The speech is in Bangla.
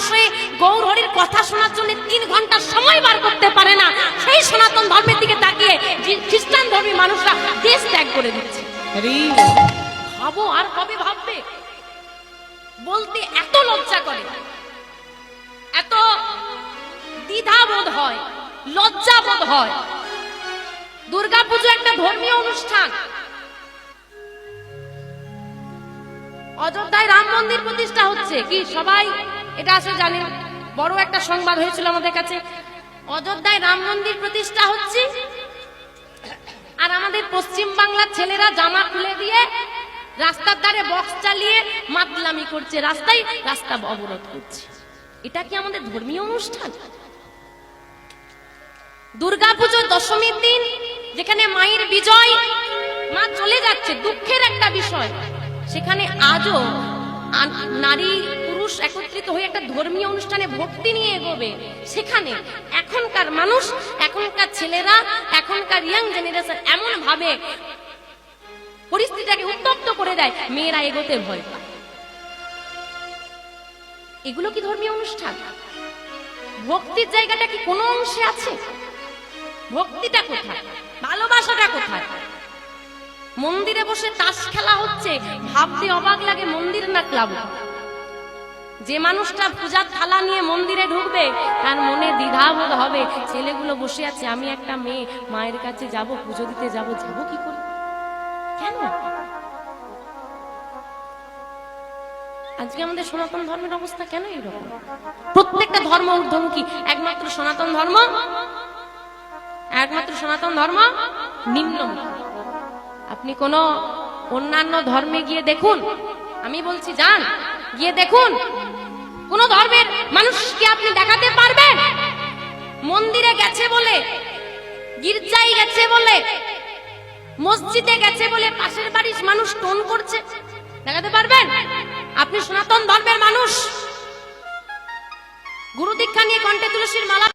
মানুষ হয়ে গৌর হরির কথা শোনার জন্য 3 ঘন্টা সময় বার করতে পারে না, সেই সনাতন ধর্মের দিকে তাকিয়ে খ্রিস্টান ধর্মী মানুষরা দেশ ত্যাগ করে দিচ্ছে। ভাবো, আর কবে ভাববে? বলতে এত লজ্জা করে, এত দ্বিধা বোধ হয়, লজ্জা বোধ হয়। দুর্গাপুজো একটা ধর্মীয় অনুষ্ঠান। অযোধ্যায় রাম মন্দির প্রতিষ্ঠা হচ্ছে, কি সবাই এটা আসলে জানেন? বড় একটা সংবাদ হয়েছিল আমাদের কাছে। অযোধ্যায় রাম মন্দির প্রতিষ্ঠা হচ্ছে, আর আমাদের পশ্চিম বাংলার ছেলেরা জামা খুলে দিয়ে রাস্তার ধারে বক্স চালিয়ে মাতলামি করছে, রাস্তা অবরোধ করছে। এটা কি আমাদের ধর্মীয় অনুষ্ঠান? দুর্গাপুজোর দশমীর দিন যেখানে মায়ের বিজয়, মা চলে যাচ্ছে, দুঃখের একটা বিষয়, সেখানে আজও নারী পুরুষ একত্রিত হয়ে একটা ধর্মীয় অনুষ্ঠানে ভক্তি নিয়ে এগোবে। সেখানে এখনকার মানুষ, এখনকার ছেলেরা, এখনকার ইয়াং জেনারেশন এমন ভাবে পরিস্থিতিটাকে উত্তপ্ত করে দেয়, মেয়েরা এগোতে ভয় পায়। এগুলো কি ধর্মীয় অনুষ্ঠান? ভক্তির জায়গাটা কি কোনো অংশে আছে? ভক্তিটা কোথায়? ভালোবাসাটা কোথায়? মন্দিরে বসে তাস খেলা হচ্ছে, ভাবতে অবাক লাগে মন্দির না ক্লাব। যে মানুষটা পূজার থালা নিয়ে মন্দিরে ঢুকবে তার মনে দ্বিধাবোধ হবে, ছেলেগুলো বসে আছে, আমি একটা মেয়ে মায়ের কাছে যাব, পুজো দিতে যাব কি করে? কেন? আজকে আমাদের সনাতন ধর্মের অবস্থা কেন এরকম? প্রত্যেকটা ধর্ম ঊর্ধ্বমুখী, একমাত্র সনাতন ধর্ম নিম্নমুখী। আপনি কোন অন্যান্য ধর্মে গিয়ে দেখুন, আমি বলছি যান, গিয়ে দেখুন, কোন ধর্মের মানুষকে আপনি দেখাতে পারবেন মন্দিরে গেছে বলে, গির্জায় গেছে বলে, মসজিদে গেছে বলে পাশের বাড়ির মানুষ টোন করছে? দেখাতে পারবেন? আপনি সনাতন ধর্মের মানুষ, গুরু দীক্ষা নিয়ে কণ্ঠে তুলসীর মালা